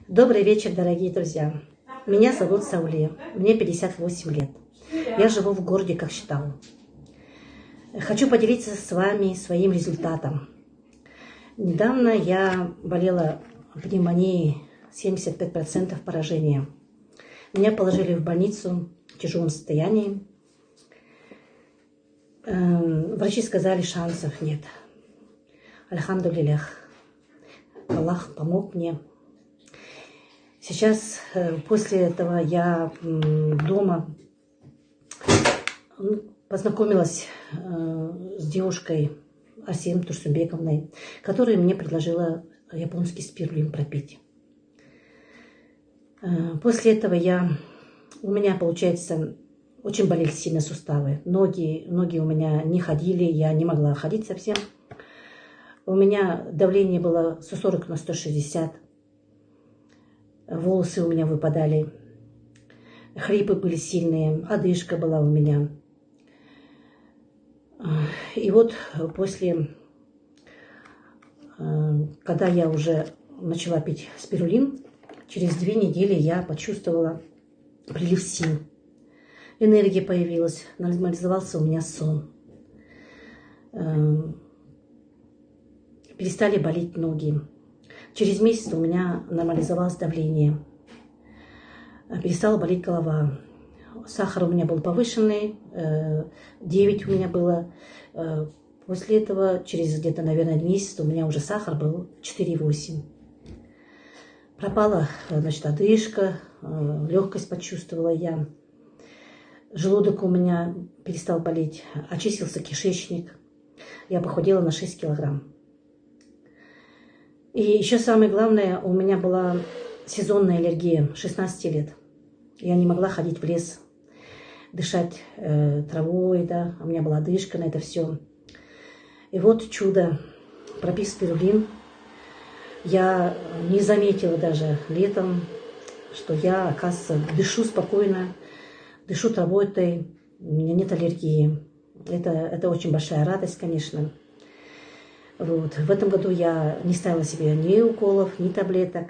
Добрый вечер, дорогие друзья. Меня зовут Сауле, мне 58 лет. Я живу в городе Кокшетау. Хочу поделиться с вами своим результатом. Недавно я болела пневмонией 75% поражения. Меня положили в больницу в тяжелом состоянии. Врачи сказали, шансов нет. Альхамдулиллах. Аллах помог мне. Сейчас, после этого, я дома познакомилась с девушкой Арсеем Турсунбековной, которая мне предложила японский спирулин пропить. После этого у меня, получается, очень болели сильно суставы. Ноги у меня не ходили, я не могла ходить совсем. У меня давление было 140 на 160. Волосы у меня выпадали. Хрипы были сильные. Одышка была у меня. И вот когда я уже начала пить спирулин, через 2 недели я почувствовала прилив сил. Энергия появилась, нормализовался у меня сон. Перестали болеть ноги. Через месяц у меня нормализовалось давление. Перестала болеть голова. Сахар у меня был повышенный, 9 у меня было. После этого, через где-то, наверное, месяц, у меня уже сахар был 4,8. Пропала, значит, одышка, легкость почувствовала я. Желудок у меня перестал болеть, очистился кишечник. Я похудела на 6 килограмм. И еще самое главное, у меня была сезонная аллергия 16 лет. Я не могла ходить в лес, дышать травой, да, у меня была одышка на это все. И вот чудо, пропив спирулин, я не заметила даже летом, что я, оказывается, дышу спокойно, дышу травой, у меня нет аллергии. Это очень большая радость, конечно. Вот. В этом году я не ставила себе ни уколов, ни таблеток.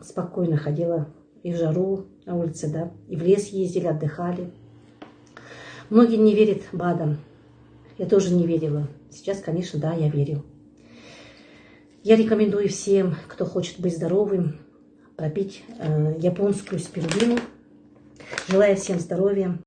Спокойно ходила и в жару на улице, да, и в лес ездили, отдыхали. Многие не верят БАДам. Я тоже не верила. Сейчас, конечно, да, я верю. Я рекомендую всем, кто хочет быть здоровым, пропить японскую спирулину. Желаю всем здоровья.